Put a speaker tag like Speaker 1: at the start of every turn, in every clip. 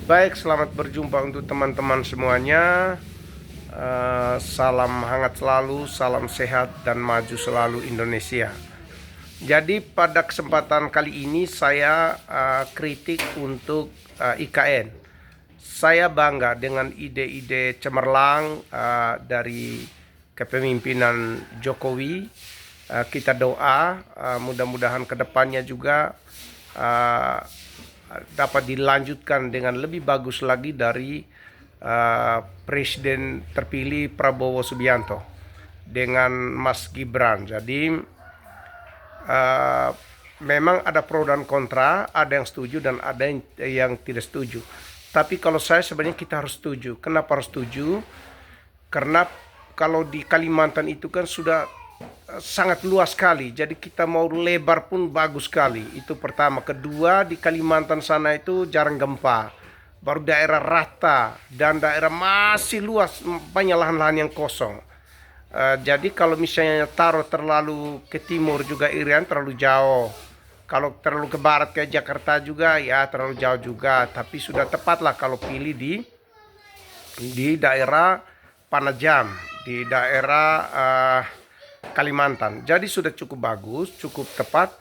Speaker 1: Baik, selamat berjumpa untuk teman-teman semuanya. Salam hangat selalu, salam sehat dan maju selalu Indonesia. Jadi pada kesempatan kali ini saya kritik untuk IKN. Saya bangga dengan ide-ide cemerlang dari kepemimpinan Jokowi. Kita doa mudah-mudahan kedepannya juga uh, dapat dilanjutkan dengan lebih bagus lagi dari Presiden terpilih Prabowo Subianto dengan Mas Gibran. Jadi memang ada pro dan kontra, ada yang setuju dan ada yang tidak setuju. Tapi kalau saya sebenarnya kita harus setuju. Kenapa harus setuju? Karena kalau di Kalimantan itu kan sudah sangat luas sekali. Jadi kita mau lebar pun bagus sekali. Itu pertama. Kedua, di Kalimantan sana itu jarang gempa. Baru daerah rata dan daerah masih luas, banyak lahan-lahan yang kosong. Jadi kalau misalnya taruh terlalu ke timur juga Irian terlalu jauh. Kalau terlalu ke barat kayak Jakarta juga ya terlalu jauh juga. Tapi sudah tepat lah kalau pilih di daerah Panajam, di daerah Kalimantan. Jadi sudah cukup bagus, cukup tepat.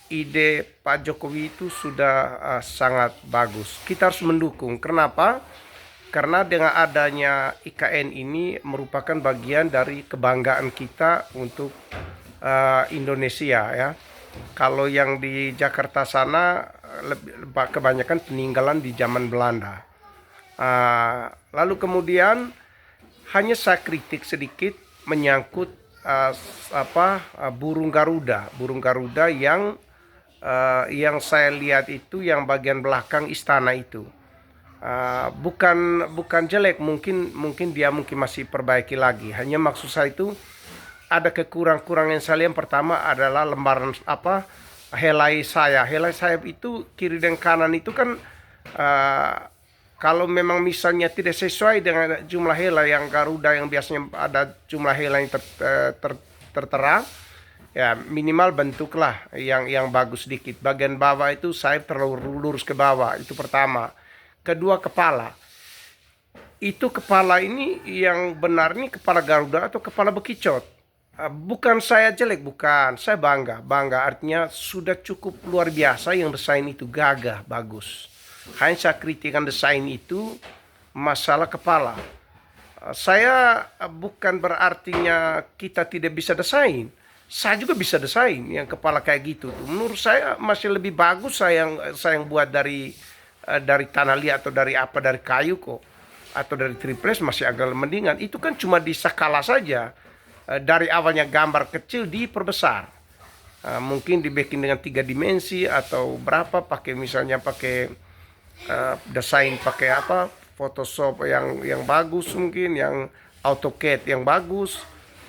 Speaker 1: Ide Pak Jokowi itu sudah sangat bagus. Kita harus mendukung. Kenapa? Karena dengan adanya IKN ini merupakan bagian dari kebanggaan kita untuk Indonesia ya. Kalau yang di Jakarta sana kebanyakan peninggalan di zaman Belanda. Lalu kemudian hanya saya kritik sedikit menyangkut burung Garuda yang saya lihat itu yang bagian belakang istana itu. Bukan jelek, mungkin dia masih perbaiki lagi. Hanya maksud saya itu ada kekurangan yang saya lihat. Pertama adalah lembaran helai sayap itu kiri dan kanan itu kan kalau memang misalnya tidak sesuai dengan jumlah helai yang Garuda yang biasanya ada jumlah helai yang tertera, ya minimal bentuklah yang bagus sedikit. Bagian bawah itu sayap terlalu lurus ke bawah, itu pertama. Kedua, kepala. Itu kepala ini yang benar nih kepala Garuda atau kepala bekicot? Bukan saya jelek, bukan. Saya bangga artinya sudah cukup luar biasa yang desain itu gagah, bagus. Hanya saya kritikan desain itu masalah kepala. Saya bukan berartinya kita tidak bisa desain. Saya juga bisa desain yang kepala kayak gitu. Menurut saya masih lebih bagus saya yang buat dari tanah liat atau dari kayu kok. Atau dari triplex masih agak mendingan. Itu kan cuma di skala saja. Dari awalnya gambar kecil diperbesar. Mungkin dibikin dengan 3 dimensi atau berapa, misalnya pakai desain pakai Photoshop yang bagus, mungkin yang AutoCAD yang bagus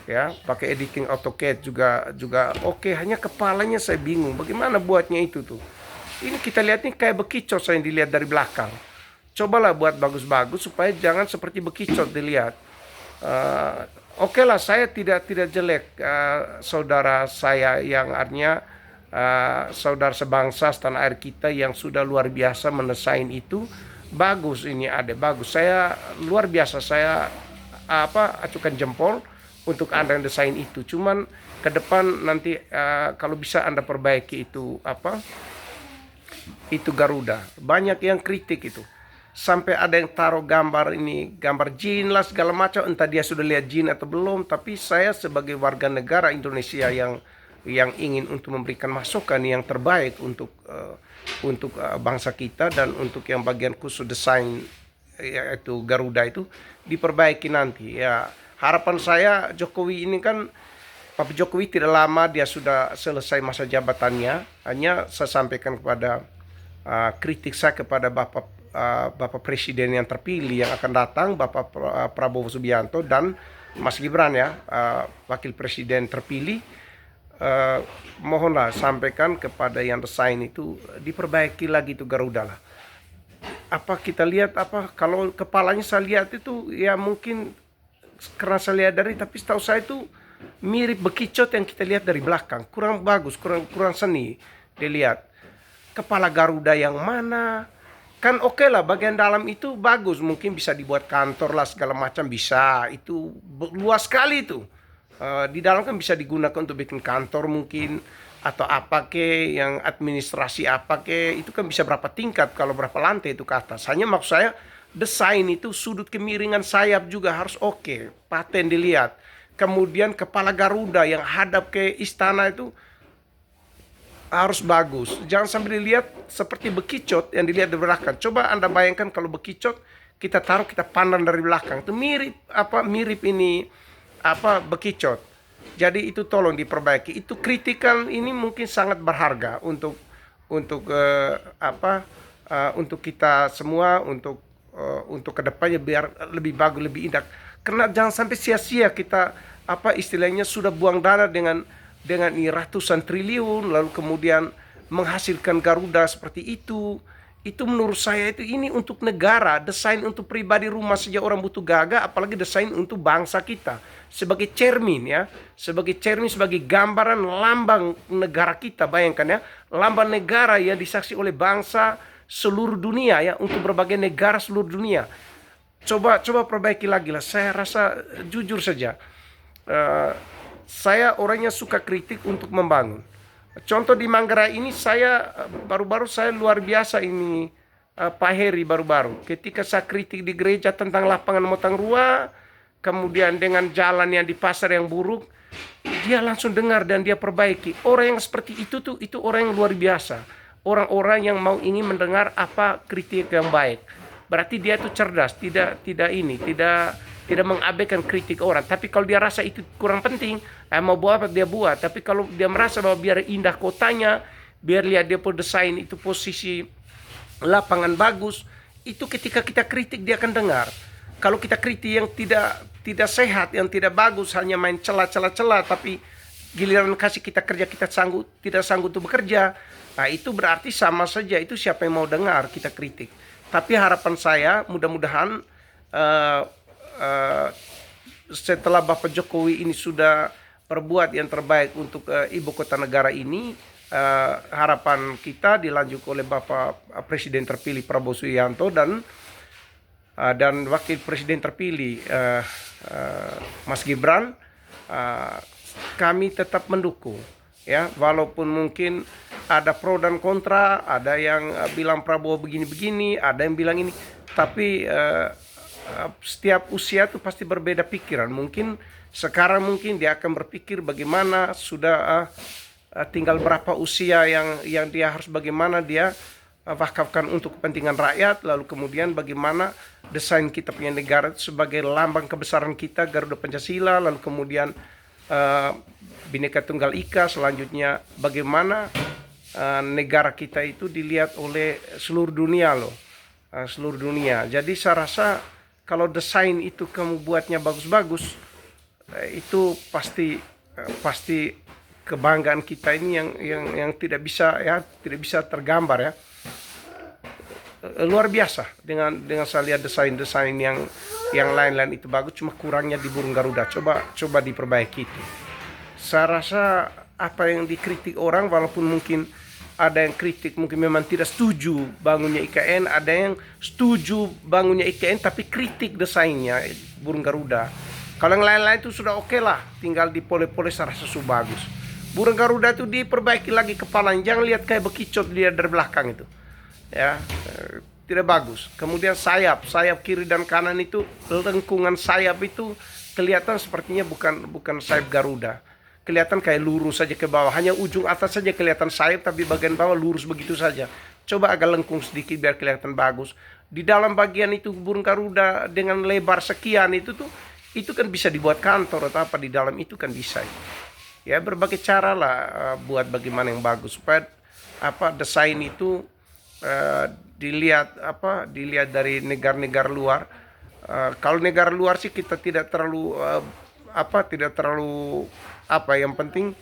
Speaker 1: ya, pakai editing AutoCAD juga oke. Hanya kepalanya saya bingung bagaimana buatnya itu tuh. Ini kita lihat nih kayak bekicot saya yang dilihat dari belakang. Cobalah buat bagus-bagus supaya jangan seperti bekicot dilihat. Oke lah, saya tidak jelek saudara saya yang artinya saudara sebangsa setanah air kita yang sudah luar biasa mendesain itu bagus. Ini ada bagus, saya luar biasa, saya acukan jempol untuk Anda yang desain itu. Cuman ke depan nanti kalau bisa Anda perbaiki itu itu Garuda. Banyak yang kritik itu, sampai ada yang taruh gambar jin lah segala macam, entah dia sudah lihat jin atau belum. Tapi saya sebagai warga negara Indonesia yang ingin untuk memberikan masukan yang terbaik untuk bangsa kita dan untuk yang bagian khusus desain yaitu Garuda itu diperbaiki nanti ya. Harapan saya Jokowi ini kan, Pak Jokowi tidak lama dia sudah selesai masa jabatannya. Hanya saya sampaikan kepada kritik saya kepada Bapak Presiden yang terpilih yang akan datang, Bapak Prabowo Subianto dan Mas Gibran ya, Wakil Presiden terpilih. Mohonlah sampaikan kepada yang desain itu diperbaiki lagi itu Garuda lah. Kita lihat kalau kepalanya saya lihat itu ya mungkin karena saya lihat tapi setahu saya itu mirip bekicot yang kita lihat dari belakang, kurang bagus, kurang seni dilihat. Kepala Garuda yang mana, kan oke lah, bagian dalam itu bagus, mungkin bisa dibuat kantor lah segala macam, bisa, itu luas sekali itu. Di dalam kan bisa digunakan untuk bikin kantor mungkin, atau apa ke yang administrasi apa ke, itu kan bisa berapa tingkat, kalau berapa lantai itu ke atas. Hanya maksud saya desain itu sudut kemiringan sayap juga harus oke, paten dilihat. Kemudian kepala Garuda yang hadap ke istana itu harus bagus. Jangan sampai dilihat seperti bekicot yang dilihat di belakang. Coba Anda bayangkan kalau bekicot kita taruh, kita pandang dari belakang, itu mirip mirip ini bekicot. Jadi itu tolong diperbaiki. Itu kritikan ini mungkin sangat berharga untuk untuk kita semua, untuk kedepannya biar lebih bagus, lebih indah. Karena jangan sampai sia-sia kita istilahnya sudah buang dana dengan ini ratusan triliun, lalu kemudian menghasilkan Garuda seperti itu menurut saya itu ini untuk negara, desain untuk pribadi rumah saja orang butuh gagah, apalagi desain untuk bangsa kita sebagai cermin ya, sebagai gambaran lambang negara kita. Bayangkan ya, lambang negara yang disaksi oleh bangsa seluruh dunia ya, untuk berbagai negara seluruh dunia. Coba perbaiki lagi lah. Saya rasa jujur saja, saya orangnya suka kritik untuk membangun. Contoh di Manggarai ini saya baru-baru saya luar biasa ini, Pak Heri baru-baru ketika saya kritik di gereja tentang lapangan Motang Rua, kemudian dengan jalan yang di pasar yang buruk, dia langsung dengar dan dia perbaiki. Orang yang seperti itu orang yang luar biasa. Orang-orang yang mau ini mendengar kritik yang baik. Berarti dia itu cerdas, tidak mengabaikan kritik orang. Tapi kalau dia rasa itu kurang penting, mau buat apa dia buat. Tapi kalau dia merasa bahwa biar indah kotanya, biar lihat dia desain itu posisi lapangan bagus, itu ketika kita kritik dia akan dengar. Kalau kita kritik yang tidak sehat, yang tidak bagus, hanya main celah, tapi giliran kasih kita kerja kita tidak sanggup untuk bekerja, nah itu berarti sama saja, itu siapa yang mau dengar kita kritik. Tapi harapan saya mudah-mudahan setelah Bapak Jokowi ini sudah berbuat yang terbaik untuk ibu kota negara ini, harapan kita dilanjutkan oleh Bapak Presiden terpilih Prabowo Subianto dan Wakil Presiden terpilih Mas Gibran, kami tetap mendukung ya, walaupun mungkin ada pro dan kontra, ada yang bilang Prabowo begini-begini, ada yang bilang ini, tapi setiap usia itu pasti berbeda pikiran. Mungkin sekarang dia akan berpikir bagaimana sudah tinggal berapa usia yang dia harus, bagaimana dia wakafkan untuk kepentingan rakyat, lalu kemudian bagaimana desain kita punya negara itu sebagai lambang kebesaran kita, Garuda Pancasila, lalu kemudian Bhinneka Tunggal Ika, selanjutnya bagaimana negara kita itu dilihat oleh seluruh dunia loh, seluruh dunia. Jadi saya rasa kalau desain itu kamu buatnya bagus-bagus, itu pasti kebanggaan kita ini yang tidak bisa tergambar ya. Luar biasa dengan saya lihat desain yang lain-lain itu bagus, cuma kurangnya di burung Garuda. Coba diperbaiki itu. Saya rasa apa yang dikritik orang, walaupun mungkin ada yang kritik mungkin memang tidak setuju bangunnya IKN, ada yang setuju bangunnya IKN tapi kritik desainnya burung Garuda. Kalau yang lain-lain itu sudah oke lah, tinggal dipole-pole, saya rasa sudah bagus. Burung Garuda itu diperbaiki lagi kepalanya, jangan lihat kayak bekicot dia dari belakang itu ya, tidak bagus. Kemudian sayap kiri dan kanan itu, lengkungan sayap itu kelihatan sepertinya bukan sayap Garuda, kelihatan kayak lurus saja ke bawah, hanya ujung atas saja kelihatan sayap, tapi bagian bawah lurus begitu saja. Coba agak lengkung sedikit biar kelihatan bagus. Di dalam bagian itu burung Garuda dengan lebar sekian itu kan bisa dibuat kantor atau apa di dalam itu kan bisa. Ya berbagai cara lah buat bagaimana yang bagus supaya desain itu dilihat dari negara-negara luar. Kalau negara luar sih kita tidak terlalu yang penting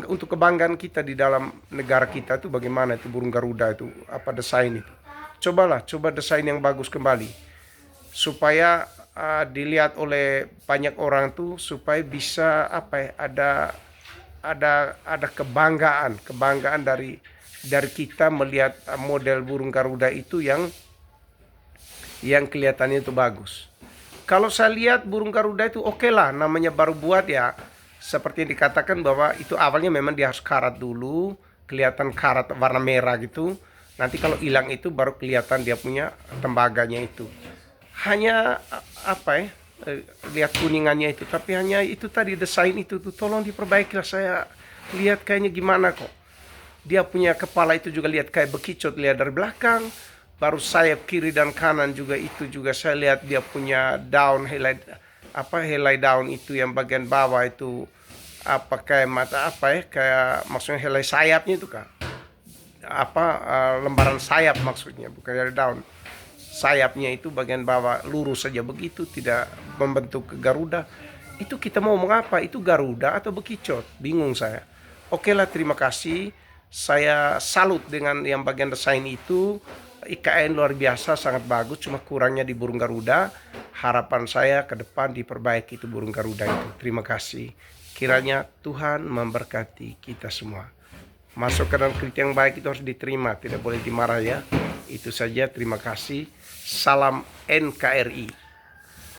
Speaker 1: untuk kebanggaan kita di dalam negara kita itu bagaimana itu burung Garuda itu desain itu. Coba desain yang bagus kembali supaya dilihat oleh banyak orang tuh, supaya bisa ada kebanggaan dari dari kita melihat model burung Garuda itu yang kelihatannya itu bagus. Kalau saya lihat burung Garuda itu oke lah, namanya baru buat ya. Seperti yang dikatakan bahwa itu awalnya memang dia harus karat dulu, kelihatan karat warna merah gitu. Nanti kalau hilang itu baru kelihatan dia punya tembaganya itu. Hanya apa ya, lihat kuningannya itu, tapi hanya itu tadi desain itu tuh tolong diperbaiki lah. Saya lihat kayaknya gimana kok. Dia punya kepala itu juga lihat kayak bekicot, lihat dari belakang. Baru sayap kiri dan kanan juga itu juga saya lihat dia punya daun helai daun itu yang bagian bawah itu apa kayak mata apa ya, kayak maksudnya helai sayapnya itu kan apa, lembaran sayap maksudnya, bukan dari daun. Sayapnya itu bagian bawah lurus saja begitu, tidak membentuk Garuda. Itu kita mau mengapa? Itu Garuda atau bekicot? Bingung saya. Oke lah, terima kasih. Saya salut dengan yang bagian desain itu. IKN luar biasa, sangat bagus. Cuma kurangnya di burung Garuda. Harapan saya ke depan diperbaiki itu burung Garuda itu. Terima kasih. Kiranya Tuhan memberkati kita semua. Masukan dan kritik yang baik itu harus diterima, tidak boleh dimarah ya. Itu saja, terima kasih. Salam NKRI.